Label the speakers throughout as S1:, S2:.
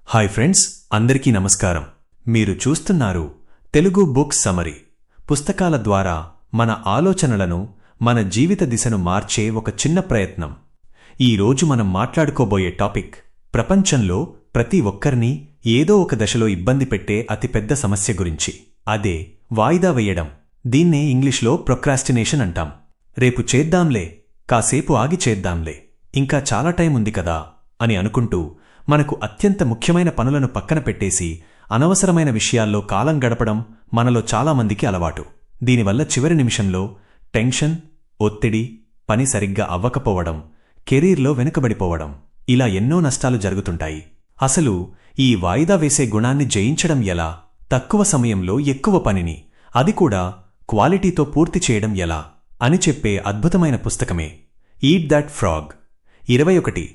S1: Hi friends, అందరికీ నమస్కారం. మీరు చూస్తున్నారు తెలుగు బుక్స్ సమరీ. పుస్తకాల ద్వారా మన ఆలోచనలను, మన జీవిత దిశను మార్చే ఒక చిన్న ప్రయత్నం. ఈ రోజు మనం మాట్లాడుకోబోయే టాపిక్ ప్రపంచంలో ప్రతి ఒక్కరినీ ఏదో ఒక దశలో ఇబ్బంది పెట్టే అతిపెద్ద సమస్య గురించి. అదే వాయిదా వేయడం. దీన్నే ఇంగ్లీష్లో ప్రొక్రాస్టినేషన్ అంటాం. రేపు చేద్దాంలే, కాసేపు ఆగి చేద్దాంలే, ఇంకా చాలా టైం ఉంది కదా అని అనుకుంటూ మనకు అత్యంత ముఖ్యమైన పనులను పక్కన పెట్టేసి అనవసరమైన విషయాల్లో కాలం గడపడం మనలో చాలామందికి అలవాటు. దీనివల్ల చివరి నిమిషంలో టెన్షన్, ఒత్తిడి, పని సరిగ్గా అవ్వకపోవడం, కెరీర్లో వెనుకబడిపోవడం, ఇలా ఎన్నో నష్టాలు జరుగుతుంటాయి. అసలు ఈ వాయిదా వేసే గుణాన్ని జయించడం ఎలా? తక్కువ సమయంలో ఎక్కువ పనిని, అది కూడా క్వాలిటీతో పూర్తి చేయడం ఎలా అని చెప్పే అద్భుతమైన పుస్తకమే eat that frog. 21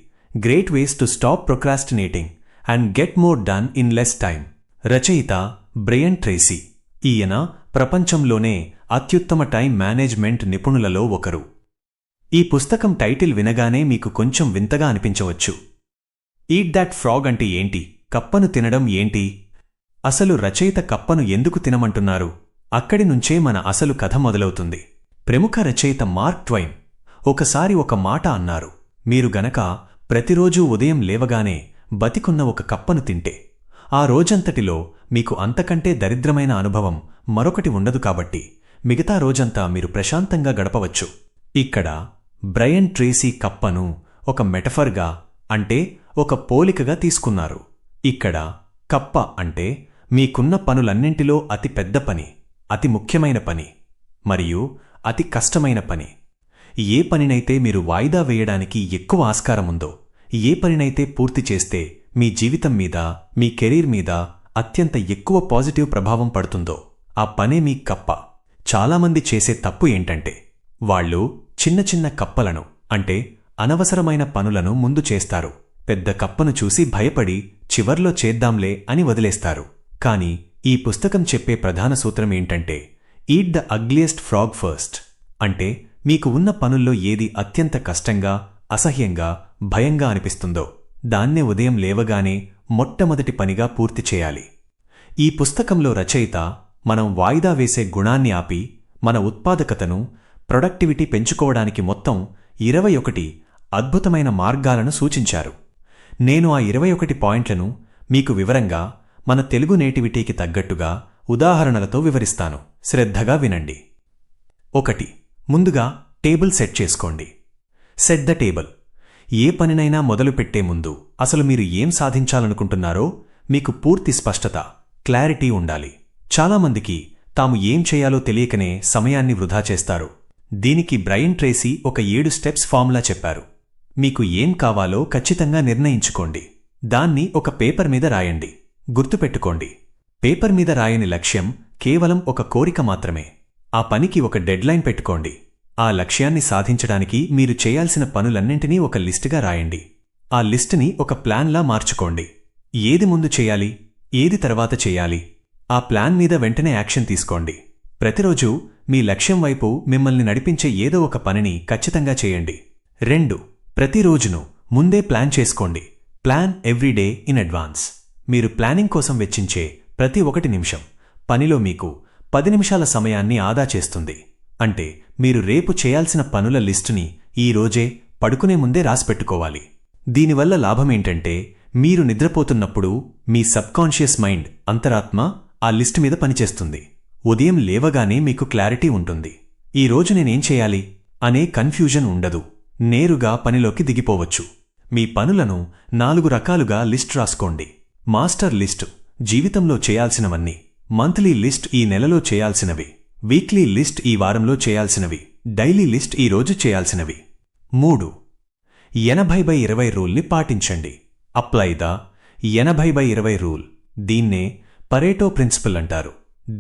S1: great ways to stop procrastinating and get more done in less time. రచయిత బ్రయన్ ట్రేసీ. ఈయన ప్రపంచంలోనే అత్యుత్తమ టైం మేనేజ్మెంట్ నిపుణులలో ఒకరు. ఈ పుస్తకం టైటిల్ వినగానే మీకు కొంచెం వింతగా అనిపించవచ్చు. ఈట్ దట్ ఫ్రాగ్ అంటే ఏంటి? కప్పను తినడం ఏంటి? అసలు రచయిత కప్పను ఎందుకు తినమంటున్నారు? అక్కడి నుంచే మన అసలు కథ మొదలవుతుంది. ప్రముఖ రచయిత మార్క్ ట్వైన్ ఒకసారి ఒక మాట అన్నారు. మీరు గనక ప్రతిరోజూ ఉదయం లేవగానే బతికున్న ఒక కప్పను తింటే ఆ రోజంతటిలో మీకు అంతకంటే దరిద్రమైన అనుభవం మరొకటి ఉండదు. కాబట్టి మిగతా రోజంతా మీరు ప్రశాంతంగా గడపవచ్చు. ఇక్కడ బ్రయన్ ట్రేసీ కప్పను ఒక మెటఫర్గా, అంటే ఒక పోలికగా తీసుకున్నారు. ఇక్కడ కప్ప అంటే మీకున్న పనులన్నింటిలో అతి పెద్ద పని, అతి ముఖ్యమైన పని, మరియు అతి కష్టమైన పని. ఏ పనినైతే మీరు వాయిదా వేయడానికి ఎక్కువ ఆస్కారముందో, ఏ పనినైతే పూర్తి చేస్తే మీ జీవితం మీద, మీ కెరీర్ మీద అత్యంత ఎక్కువ పాజిటివ్ ప్రభావం పడుతుందో, ఆ పనే మీ కప్ప. చాలామంది చేసే తప్పు ఏంటంటే వాళ్ళు చిన్న చిన్న కప్పలను, అంటే అనవసరమైన పనులను ముందు చేస్తారు. పెద్ద కప్పను చూసి భయపడి చివర్లో చేద్దాంలే అని వదిలేస్తారు. కాని ఈ పుస్తకం చెప్పే ప్రధాన సూత్రం ఏంటంటే eat the ugliest frog first. అంటే మీకు ఉన్న పనుల్లో ఏది అత్యంత కష్టంగా, అసహ్యంగా, భయంగా అనిపిస్తుందో దాన్నే ఉదయం లేవగానే మొట్టమొదటి పనిగా పూర్తి చేయాలి. ఈ పుస్తకంలో రచయిత మనం వాయిదా వేసే గుణాన్ని ఆపి మన ఉత్పాదకతను, ప్రొడక్టివిటీ పెంచుకోవడానికి మొత్తం 21 అద్భుతమైన మార్గాలను సూచించారు. నేను ఆ 21 పాయింట్లను మీకు వివరంగా మన తెలుగు నేటివిటీకి తగ్గట్టుగా ఉదాహరణలతో వివరిస్తాను. శ్రద్ధగా వినండి. 1. ముందుగా టేబుల్ సెట్ చేసుకోండి. Set the table. ఏ పనినైనా మొదలుపెట్టే ముందు అసలు మీరు ఏం సాధించాలనుకుంటున్నారో మీకు పూర్తి స్పష్టత, క్లారిటీ ఉండాలి. చాలామందికి తాము ఏం చేయాలో తెలియకనే సమయాన్ని వృధా చేస్తారు. దీనికి బ్రయన్ ట్రేసీ ఒక 7 స్టెప్స్ ఫార్ములా చెప్పారు. మీకు ఏం కావాలో ఖచ్చితంగా నిర్ణయించుకోండి. దాన్ని ఒక పేపర్ మీద రాయండి. గుర్తుపెట్టుకోండి, పేపర్ మీద రాయని లక్ష్యం కేవలం ఒక కోరిక మాత్రమే. ఆ పనికి ఒక డెడ్లైన్ పెట్టుకోండి. ఆ లక్ష్యాన్ని సాధించడానికి మీరు చేయాల్సిన పనులన్నింటినీ ఒక లిస్టుగా రాయండి. ఆ లిస్టుని ఒక ప్లాన్లా మార్చుకోండి. ఏది ముందు చేయాలి, ఏది తర్వాత చేయాలి, ఆ ప్లాన్ మీద వెంటనే యాక్షన్ తీసుకోండి. ప్రతిరోజూ మీ లక్ష్యం వైపు మిమ్మల్ని నడిపించే ఏదో ఒక పనిని ఖచ్చితంగా చేయండి. 2. ప్రతిరోజును ముందే ప్లాన్ చేసుకోండి. Plan every day in advance. మీరు ప్లానింగ్ కోసం వెచ్చించే ప్రతి 1 నిమిషం పనిలో మీకు 10 నిమిషాల సమయాన్ని ఆదా చేస్తుంది. అంటే మీరు రేపు చేయాల్సిన పనుల లిస్టుని ఈ రోజే పడుకునే ముందే రాసిపెట్టుకోవాలి. దీనివల్ల లాభమేంటంటే మీరు నిద్రపోతున్నప్పుడు మీ సబ్కాన్షియస్ మైండ్, అంతరాత్మ ఆ లిస్టు మీద పనిచేస్తుంది. ఉదయం లేవగానే మీకు క్లారిటీ ఉంటుంది. ఈ రోజు నేనేం చేయాలి అనే కన్ఫ్యూజన్ ఉండదు. నేరుగా పనిలోకి దిగిపోవచ్చు. మీ పనులను 4 రకాలుగా లిస్ట్ రాసుకోండి. మాస్టర్ లిస్టు, జీవితంలో చేయాల్సినవన్నీ. మంత్లీ లిస్ట్, ఈ నెలలో చేయాల్సినవి. వీక్లీ లిస్ట్, ఈ వారంలో చేయాల్సినవి. డైలీ లిస్ట్, ఈ రోజు చేయాల్సినవి. 3. 80/20 రూల్ని పాటించండి. Apply the 80/20 rule. దీన్నే పరేటో ప్రిన్సిపల్ అంటారు.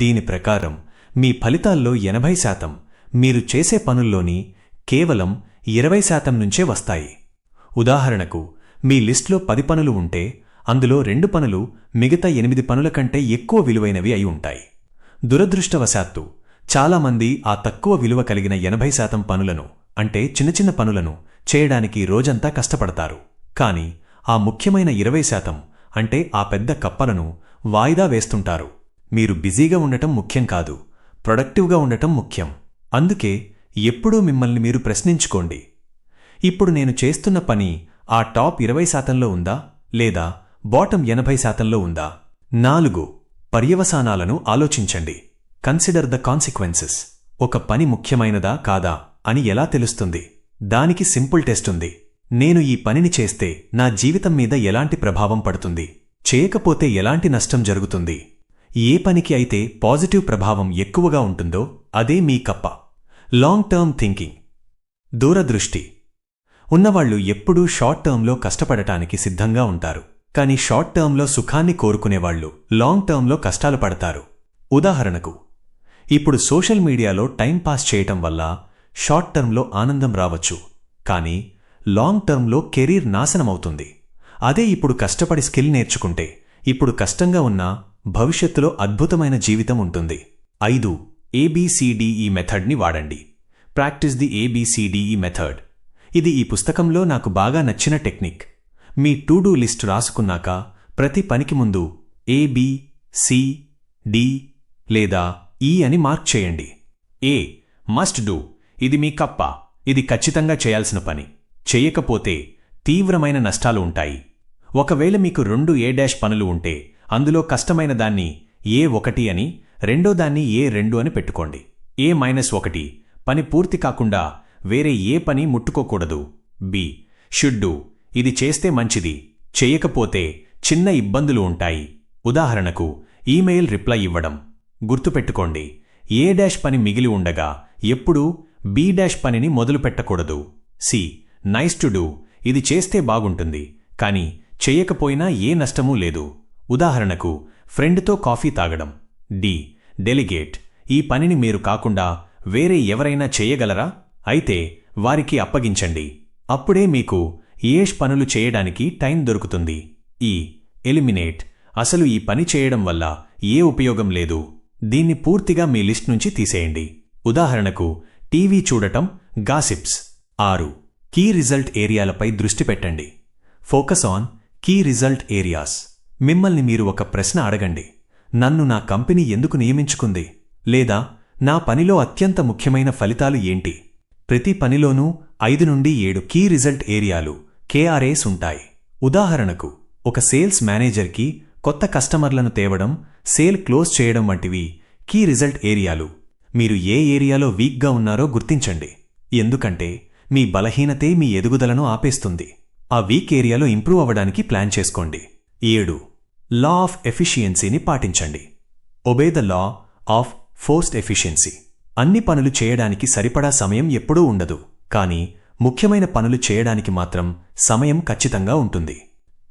S1: దీని ప్రకారం మీ ఫలితాల్లో 80% మీరు చేసే పనుల్లోని కేవలం 20% నుంచే వస్తాయి. ఉదాహరణకు, మీ లిస్టులో 10 పనులు ఉంటే అందులో 2 పనులు మిగతా 8 పనుల కంటే ఎక్కువ విలువైనవి అయి ఉంటాయి. దురదృష్టవశాత్తు చాలామంది ఆ తక్కువ విలువ కలిగిన 80% పనులను, అంటే చిన్న చిన్న పనులను చేయడానికి రోజంతా కష్టపడతారు. కాని ఆ ముఖ్యమైన 20% అంటే ఆ పెద్ద కప్పలను వాయిదా వేస్తుంటారు. మీరు బిజీగా ఉండటం ముఖ్యం కాదు, ప్రొడక్టివ్గా ఉండటం ముఖ్యం. అందుకే ఎప్పుడూ మిమ్మల్ని మీరు ప్రశ్నించుకోండి, ఇప్పుడు నేను చేస్తున్న పని ఆ టాప్ 20% ఉందా లేదా బాటమ్ 80% ఉందా? 4. పర్యవసానాలను ఆలోచించండి. Consider the consequences. ఒక పని ముఖ్యమైనదా కాదా అని ఎలా తెలుస్తుంది? దానికి సింపుల్ టెస్ట్ ఉంది. నేను ఈ పనిని చేస్తే నా జీవితం మీద ఎలాంటి ప్రభావం పడుతుంది, చేయకపోతే ఎలాంటి నష్టం జరుగుతుంది? ఏ పనికి అయితే పాజిటివ్ ప్రభావం ఎక్కువగా ఉంటుందో అదే మీ కప్ప. లాంగ్ టర్మ్ థింకింగ్, దూరదృష్టి ఉన్నవాళ్లు ఎప్పుడూ షార్ట్ టర్మ్లో కష్టపడటానికి సిద్ధంగా ఉంటారు. కానీ షార్ట్ టర్మ్లో సుఖాన్ని కోరుకునేవాళ్లు లాంగ్ టర్మ్లో కష్టాలు పడతారు. ఉదాహరణకు, ఇప్పుడు సోషల్ మీడియాలో టైం పాస్ చేయటం వల్ల షార్ట్ టర్మ్లో ఆనందం రావచ్చు, కానీ లాంగ్ టర్మ్లో కెరీర్ నాశనమవుతుంది. అదే ఇప్పుడు కష్టపడి స్కిల్ నేర్చుకుంటే ఇప్పుడు కష్టంగా ఉన్నా భవిష్యత్తులో అద్భుతమైన జీవితం ఉంటుంది. 5. ABCDE మెథడ్ని వాడండి. Practice the ABCDE method. ఇది ఈ పుస్తకంలో నాకు బాగా నచ్చిన టెక్నిక్. మీ టు డూ లిస్ట్ రాసుకున్నాక ప్రతి పనికి ముందు ABCD లేదా E అని మార్క్ చేయండి. A. Must do. ఇది మీ కప్ప. ఇది ఖచ్చితంగా చేయాల్సిన పని. చెయ్యకపోతే తీవ్రమైన నష్టాలు ఉంటాయి. ఒకవేళ మీకు 2 A- పనులు ఉంటే అందులో కష్టమైన దాన్ని A1 అని, రెండో దాన్ని A2 అని పెట్టుకోండి. A-1 పని పూర్తి కాకుండా వేరే ఏ పని ముట్టుకోకూడదు. B. Should do. ఇది చేస్తే మంచిది, చెయ్యకపోతే చిన్న ఇబ్బందులు ఉంటాయి. ఉదాహరణకు, ఈమెయిల్ రిప్లై ఇవ్వడం. గుర్తుపెట్టుకోండి, A- పని మిగిలి ఉండగా ఎప్పుడూ B- పనిని మొదలుపెట్టకూడదు. C. Nice to do. ఇది చేస్తే బాగుంటుంది, కానీ చెయ్యకపోయినా ఏ నష్టమూ లేదు. ఉదాహరణకు, ఫ్రెండ్తో కాఫీ తాగడం. D. డెలిగేట్. ఈ పనిని మీరు కాకుండా వేరే ఎవరైనా చేయగలరా? అయితే వారికి అప్పగించండి. అప్పుడే మీకు పనులు చేయడానికి టైం దొరుకుతుంది. E. ఎలిమినేట్. అసలు ఈ పని చేయడం వల్ల ఏ ఉపయోగం లేదు, దీన్ని పూర్తిగా మీ లిస్ట్ నుంచి తీసేయండి. ఉదాహరణకు, టీవీ చూడటం, గాసిప్స్. 6. కీ రిజల్ట్ ఏరియాలపై దృష్టి పెట్టండి. Focus on key result areas. మిమ్మల్ని మీరు ఒక ప్రశ్న అడగండి. నన్ను నా కంపెనీ ఎందుకు నియమించుకుంది? లేదా నా పనిలో అత్యంత ముఖ్యమైన ఫలితాలు ఏంటి? ప్రతి పనిలోనూ 5 నుండి 7 కీ రిజల్ట్ ఏరియాలు KRAs ఉంటాయి. ఉదాహరణకు, ఒక సేల్స్ మేనేజర్కి కొత్త కస్టమర్లను తేవడం, సేల్ క్లోజ్ చేయడం వంటివి కీ రిజల్ట్ ఏరియాలు. మీరు ఏ ఏరియాలో వీక్గా ఉన్నారో గుర్తించండి, ఎందుకంటే మీ బలహీనతే మీ ఎదుగుదలను ఆపేస్తుంది. ఆ వీక్ ఏరియాలో ఇంప్రూవ్ అవ్వడానికి ప్లాన్ చేసుకోండి. 7. లా ఆఫ్ ఎఫిషియన్సీని పాటించండి. Obey the law of forced efficiency. అన్ని పనులు చేయడానికి సరిపడా సమయం ఎప్పుడూ ఉండదు, కానీ ముఖ్యమైన పనులు చేయడానికి మాత్రం సమయం ఖచ్చితంగా ఉంటుంది.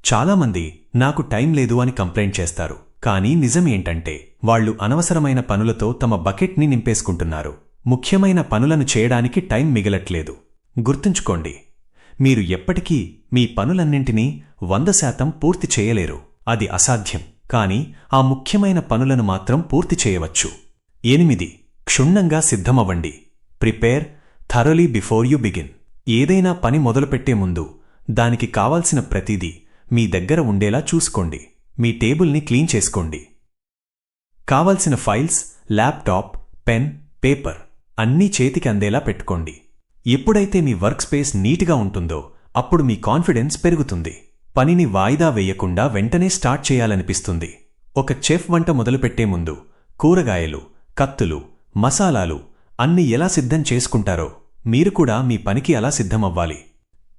S1: చాలామంది నాకు టైం లేదు అని కంప్లైంట్ చేస్తారు, కానీ నిజం ఏంటంటే వాళ్లు అనవసరమైన పనులతో తమ బకెట్ని నింపేసుకుంటున్నారు. ముఖ్యమైన పనులను చేయడానికి టైం మిగలట్లేదు. గుర్తుంచుకోండి, మీరు ఎప్పటికీ మీ పనులన్నింటినీ 100% పూర్తి చేయలేరు, అది అసాధ్యం. కానీ ఆ ముఖ్యమైన పనులను మాత్రం పూర్తి చేయవచ్చు. 8. క్షుణ్ణంగా సిద్ధమవ్వండి. Prepare thoroughly before you begin. ఏదైనా పని మొదలుపెట్టే ముందు దానికి కావాల్సిన ప్రతిదీ మీ దగ్గర ఉండేలా చూసుకోండి. మీ టేబుల్ని క్లీన్ చేసుకోండి. కావాల్సిన ఫైల్స్, ల్యాప్టాప్, పెన్, పేపర్ అన్నీ చేతికి అందేలా పెట్టుకోండి. ఎప్పుడైతే మీ వర్క్ స్పేస్ నీట్గా ఉంటుందో అప్పుడు మీ కాన్ఫిడెన్స్ పెరుగుతుంది. పనిని వాయిదా వేయకుండా వెంటనే స్టార్ట్ చేయాలనిపిస్తుంది. ఒక చెఫ్ వంట మొదలుపెట్టే ముందు కూరగాయలు, కత్తులు, మసాలాలు అన్ని ఎలా సిద్ధం చేసుకుంటారో మీరు కూడా మీ పనికి అలా సిద్ధమవ్వాలి.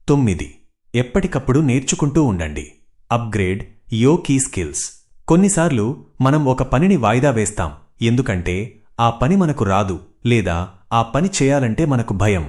S1: 9. ఎప్పటికప్పుడు నేర్చుకుంటూ ఉండండి. అప్గ్రేడ్ యో కీ స్కిల్స్. కొన్నిసార్లు మనం ఒక పనిని వాయిదా వేస్తాం ఎందుకంటే ఆ పని మనకు రాదు లేదా ఆ పని చేయాలంటే మనకు భయం.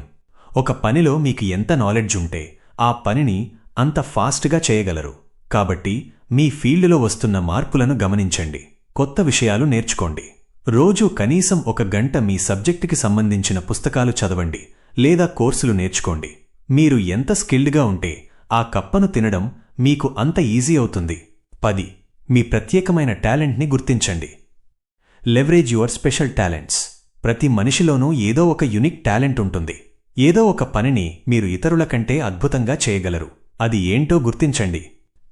S1: ఒక పనిలో మీకు ఎంత నాలెడ్జ్ ఉంటే ఆ పనిని అంత ఫాస్ట్గా చేయగలరు. కాబట్టి మీ ఫీల్డ్లో వస్తున్న మార్పులను గమనించండి. కొత్త విషయాలు నేర్చుకోండి. రోజూ కనీసం 1 గంట మీ సబ్జెక్టుకి సంబంధించిన పుస్తకాలు చదవండి లేదా కోర్సులు నేర్చుకోండి. మీరు ఎంత స్కిల్డ్గా ఉంటే ఆ కప్పను తినడం మీకు అంత ఈజీ అవుతుంది. 10. మీ ప్రత్యేకమైన టాలెంట్ని గుర్తించండి. Leverage your special talents. ప్రతి మనిషిలోనూ ఏదో ఒక యునిక్ టాలెంట్ ఉంటుంది. ఏదో ఒక పనిని మీరు ఇతరుల కంటే అద్భుతంగా చేయగలరు. అది ఏంటో గుర్తించండి.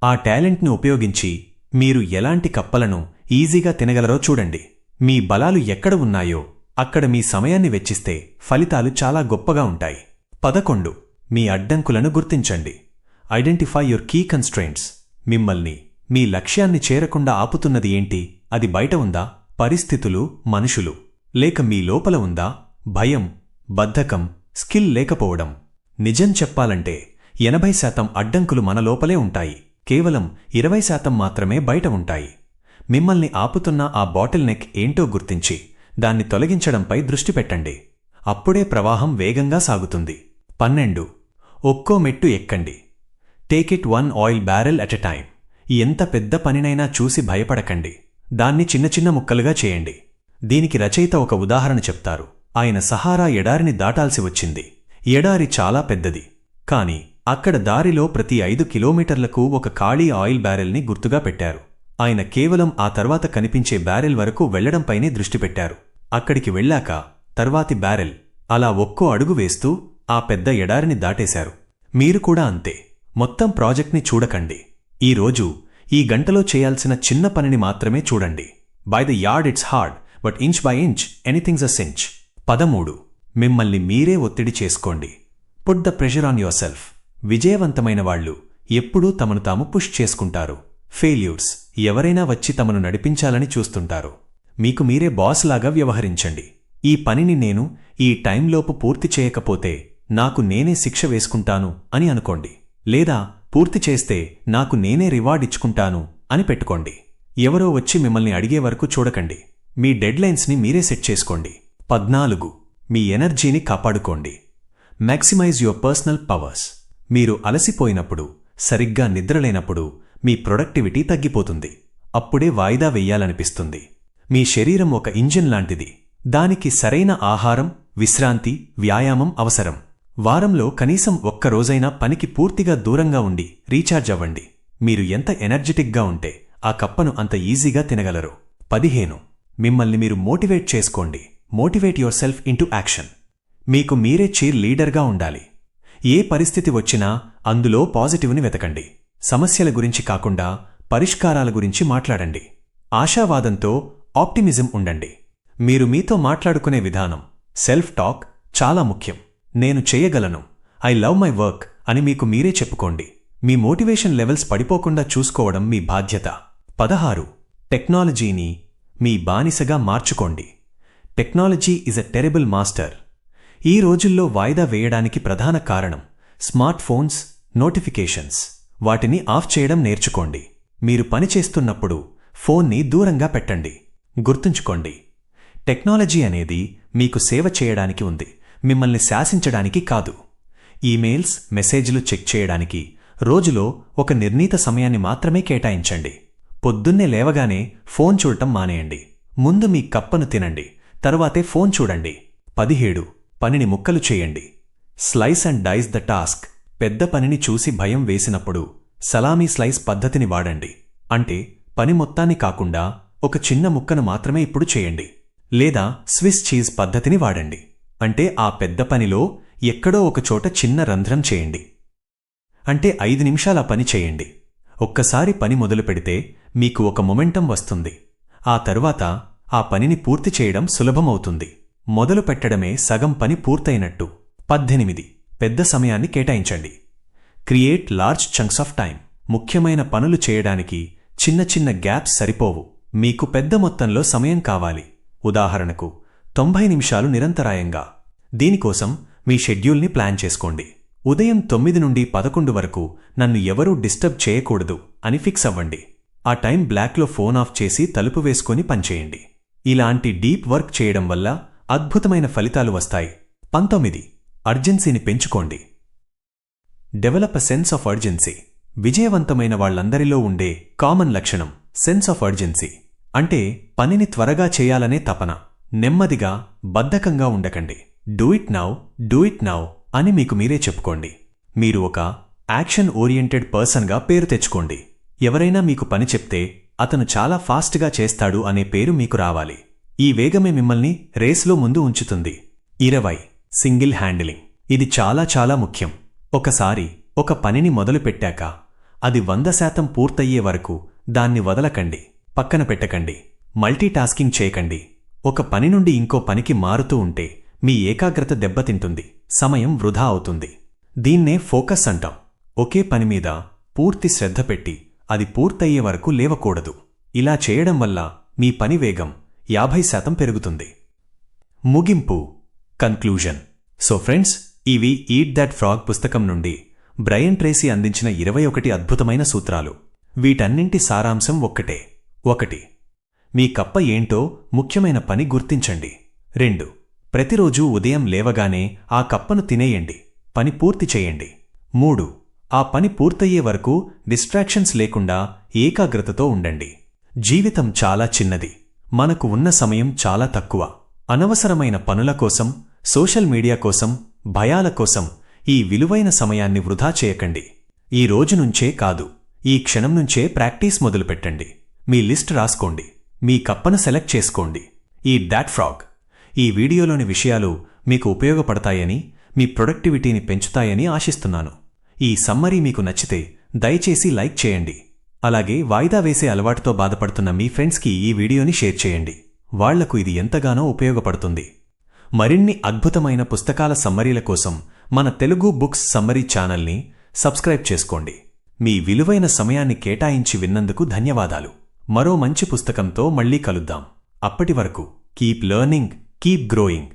S1: ఆ టాలెంట్ని ఉపయోగించి మీరు ఎలాంటి కప్పలను ఈజీగా తినగలరో చూడండి. మీ బలాలు ఎక్కడ ఉన్నాయో అక్కడ మీ సమయాన్ని వెచ్చిస్తే ఫలితాలు చాలా గొప్పగా ఉంటాయి. 11. మీ అడ్డంకులను గుర్తించండి. Identify your key constraints. మిమ్మల్ని మీ లక్ష్యాన్ని చేరకుండా ఆపుతున్నది ఏంటి? అది బయట ఉందా? పరిస్థితులు, మనుషులు? లేక మీ లోపల ఉందా? భయం, బద్ధకం, స్కిల్ లేకపోవడం? నిజం చెప్పాలంటే 80% అడ్డంకులు మన లోపలే ఉంటాయి. కేవలం 20% మాత్రమే బయట ఉంటాయి. మిమ్మల్ని ఆపుతున్న ఆ బాటిల్ నెక్ ఏంటో గుర్తించి దాన్ని తొలగించడంపై దృష్టి పెట్టండి. అప్పుడే ప్రవాహం వేగంగా సాగుతుంది. 12. ఒక్కో మెట్టు ఎక్కండి. Take it 1 oil barrel at a time. ఎంత పెద్ద పనినైనా చూసి భయపడకండి. దాన్ని చిన్న చిన్న ముక్కలుగా చేయండి. దీనికి రచయిత ఒక ఉదాహరణ చెప్తారు. ఆయన సహారా ఎడారిని దాటాల్సి వచ్చింది. ఎడారి చాలా పెద్దది. కాని అక్కడ దారిలో ప్రతి 5 కిలోమీటర్లకు ఒక ఖాళీ ఆయిల్ బ్యారెల్ని గుర్తుగా పెట్టారు. ఆయన కేవలం ఆ తర్వాత కనిపించే బ్యారెల్ వరకు వెళ్లడంపైనే దృష్టి పెట్టారు. అక్కడికి వెళ్ళాక తర్వాతి బ్యారెల్, అలా ఒక్కో అడుగు వేస్తూ ఆ పెద్ద ఎడారిని దాటేశారు. మీరు కూడా అంతే. మొత్తం ప్రాజెక్ట్ని చూడకండి. ఈరోజు ఈ గంటలో చేయాల్సిన చిన్న పనిని మాత్రమే చూడండి. By the yard it's hard, but inch by inch anythings a cinch. 13. మిమ్మల్ని మీరే ఒత్తిడి చేసుకోండి. Put the pressure on your self. విజయవంతమైన వాళ్లు ఎప్పుడూ తమను తాము పుష్ చేసుకుంటారు. ఫెయిల్యూర్స్ ఎవరైనా వచ్చి తమను నడిపించాలని చూస్తుంటారు. మీకు మీరే బాస్ లాగా వ్యవహరించండి. ఈ పనిని నేను ఈ టైంలోపు పూర్తి చేయకపోతే నాకు నేనే శిక్ష వేసుకుంటాను అని అనుకోండి. లేదా పూర్తి చేస్తే నాకు నేనే రివార్డ్ ఇచ్చుకుంటాను అని పెట్టుకోండి. ఎవరో వచ్చి మిమ్మల్ని అడిగే వరకు చూడకండి. మీ డెడ్లైన్స్ని మీరే సెట్ చేసుకోండి. 14. మీ ఎనర్జీని కాపాడుకోండి. Maximise your personal powers. మీరు అలసిపోయినప్పుడు, సరిగ్గా నిద్రలేనప్పుడు మీ ప్రొడక్టివిటీ తగ్గిపోతుంది. అప్పుడే వాయిదా వెయ్యాలనిపిస్తుంది. మీ శరీరం ఒక ఇంజిన్ లాంటిది. దానికి సరైన ఆహారం, విశ్రాంతి, వ్యాయామం అవసరం. వారంలో కనీసం ఒక్కరోజైనా పనికి పూర్తిగా దూరంగా ఉండి రీఛార్జ్ అవ్వండి. మీరు ఎంత ఎనర్జెటిక్గా ఉంటే ఆ కప్పను అంత ఈజీగా తినగలరు. 15. మిమ్మల్ని మీరు మోటివేట్ చేసుకోండి. Motivate your self into action. మీకు మీరే చీర్ లీడర్గా ఉండాలి. ఏ పరిస్థితి వచ్చినా అందులో పాజిటివ్ని వెతకండి. సమస్యల గురించి కాకుండా పరిష్కారాల గురించి మాట్లాడండి. ఆశావాదంతో, ఆప్టిమిజం ఉండండి. మీరు మీతో మాట్లాడుకునే విధానం, సెల్ఫ్ టాక్ చాలా ముఖ్యం. నేను చేయగలను, ఐ లవ్ మై వర్క్ అని మీకు మీరే చెప్పుకోండి. మీ మోటివేషన్ లెవెల్స్ పడిపోకుండా చూసుకోవడం మీ బాధ్యత. 16. టెక్నాలజీని మీ బానిసగా మార్చుకోండి. Technology is a terrible master. ఈ రోజుల్లో వాయిదా వేయడానికి ప్రధాన కారణం స్మార్ట్ ఫోన్స్, నోటిఫికేషన్స్. వాటిని ఆఫ్ చేయడం నేర్చుకోండి. మీరు పనిచేస్తున్నప్పుడు ఫోన్ని దూరంగా పెట్టండి. గుర్తుంచుకోండి, టెక్నాలజీ అనేది మీకు సేవ చేయడానికి ఉంది, మిమ్మల్ని శాసించడానికి కాదు. ఈమెయిల్స్, మెసేజ్లు చెక్ చేయడానికి రోజులో ఒక నిర్ణీత సమయాన్ని మాత్రమే కేటాయించండి. పొద్దున్నే లేవగానే ఫోన్ చూడటం మానేయండి. ముందు మీ కప్పను తినండి, తరువాతే ఫోన్ చూడండి. 17. పనిని ముక్కలు చేయండి. Slice and dice the task. పెద్ద పనిని చూసి భయం వేసినప్పుడు సలామీ స్లైస్ పద్ధతిని వాడండి. అంటే పని మొత్తాన్ని కాకుండా ఒక చిన్న ముక్కను మాత్రమే ఇప్పుడు చేయండి. లేదా స్విస్ చీజ్ పద్ధతిని వాడండి. అంటే ఆ పెద్ద పనిలో ఎక్కడో ఒకచోట చిన్న రంధ్రం చేయండి. అంటే 5 నిమిషాల పని చేయండి. ఒక్కసారి పని మొదలు పెడితే మీకు ఒక మొమెంటం వస్తుంది. ఆ తరువాత ఆ పనిని పూర్తి చేయడం సులభమవుతుంది. మొదలు పెట్టడమే సగం పని పూర్తయినట్టు. 18. పెద్ద సమయాన్ని కేటాయించండి. Create large chunks of time. ముఖ్యమైన పనులు చేయడానికి చిన్న చిన్న గ్యాప్స్ సరిపోవు. మీకు పెద్ద మొత్తంలో సమయం కావాలి. ఉదాహరణకు 90 నిమిషాలు నిరంతరాయంగా. దీనికోసం మీ షెడ్యూల్ని ప్లాన్ చేసుకోండి. ఉదయం 9 నుండి 11 వరకు నన్ను ఎవరూ డిస్టర్బ్ చేయకూడదు అని ఫిక్స్ అవ్వండి. ఆ టైం బ్లాక్లో ఫోన్ ఆఫ్ చేసి తలుపు వేసుకొని పనిచేయండి. ఇలాంటి డీప్ వర్క్ చేయడం వల్ల అద్భుతమైన ఫలితాలు వస్తాయి. 19. అర్జెన్సీని పెంచుకోండి. Develop a sense of urgency. విజయవంతమైన వాళ్లందరిలో ఉండే కామన్ లక్షణం సెన్స్ ఆఫ్ అర్జెన్సీ. అంటే పనిని త్వరగా చేయాలనే తపన. నెమ్మదిగా, బద్ధకంగా ఉండకండి. డూ ఇట్ నౌ అని మీకు మీరే చెప్పుకోండి. మీరు ఒక యాక్షన్ ఓరియంటెడ్ పర్సన్గా పేరు తెచ్చుకోండి. ఎవరైనా మీకు పని చెప్తే అతను చాలా ఫాస్ట్గా చేస్తాడు అనే పేరు మీకు రావాలి. ఈ వేగమే మిమ్మల్ని రేసులో ముందు ఉంచుతుంది. 20. Single handling. ఇది చాలా చాలా ముఖ్యం. ఒకసారి ఒక పనిని మొదలుపెట్టాక అది 100% పూర్తయ్యే వరకు దాన్ని వదలకండి, పక్కన పెట్టకండి, మల్టీటాస్కింగ్ చేయకండి. ఒక పని నుండి ఇంకో పనికి మారుతూ ఉంటే మీ ఏకాగ్రత దెబ్బతింటుంది, సమయం వృధా అవుతుంది. దీన్నే ఫోకస్ అంటాం. ఒకే పని మీద పూర్తి శ్రద్ధ పెట్టి అది పూర్తయ్యే వరకు లేవకూడదు. ఇలా చేయడం వల్ల మీ పని వేగం 50% పెరుగుతుంది. ముగింపు, కన్క్లూజన్. సో ఫ్రెండ్స్, ఇవి ఈట్ దట్ ఫ్రాగ్ పుస్తకం నుండి బ్రయన్ ట్రేసీ అందించిన 21 అద్భుతమైన సూత్రాలు. వీటన్నింటి సారాంశం ఒక్కటే. 1. మీ కప్ప ఏంటో ముఖ్యమైన పని గుర్తించండి. 2. ప్రతిరోజూ ఉదయం లేవగానే ఆ కప్పను తినేయండి, పని పూర్తి చేయండి. 3. ఆ పని పూర్తయ్యే వరకు డిస్ట్రాక్షన్స్ లేకుండా ఏకాగ్రతతో ఉండండి. జీవితం చాలా చిన్నది, మనకు ఉన్న సమయం చాలా తక్కువ. అనవసరమైన పనుల కోసం, సోషల్ మీడియా కోసం, భయాల కోసం ఈ విలువైన సమయాన్ని వృధా చేయకండి. ఈ రోజు నుంచే కాదు, ఈ క్షణం నుంచే ప్రాక్టీస్ మొదలుపెట్టండి. మీ లిస్ట్ రాసుకోండి, మీ కప్పను సెలెక్ట్ చేసుకోండి. ఈ దాట్ ఫ్రాగ్. ఈ వీడియోలోని విషయాలు మీకు ఉపయోగపడతాయని, మీ ప్రొడక్టివిటీని పెంచుతాయని ఆశిస్తున్నాను. ఈ సమ్మరీ మీకు నచ్చితే దయచేసి లైక్ చేయండి. అలాగే వాయిదా వేసే అలవాటుతో బాధపడుతున్న మీ ఫ్రెండ్స్కి ఈ వీడియోని షేర్ చేయండి. వాళ్లకు ఇది ఎంతగానో ఉపయోగపడుతుంది. మరిన్ని అద్భుతమైన పుస్తకాల సమ్మరీల కోసం మన తెలుగు బుక్స్ సమ్మరీ ఛానల్ని సబ్స్క్రైబ్ చేసుకోండి. మీ విలువైన సమయాన్ని కేటాయించి విన్నందుకు ధన్యవాదాలు. మరో మంచి పుస్తకంతో మళ్ళీ కలుద్దాం. అప్పటి వరకు కీప్ లెర్నింగ్, కీప్ గ్రోయింగ్.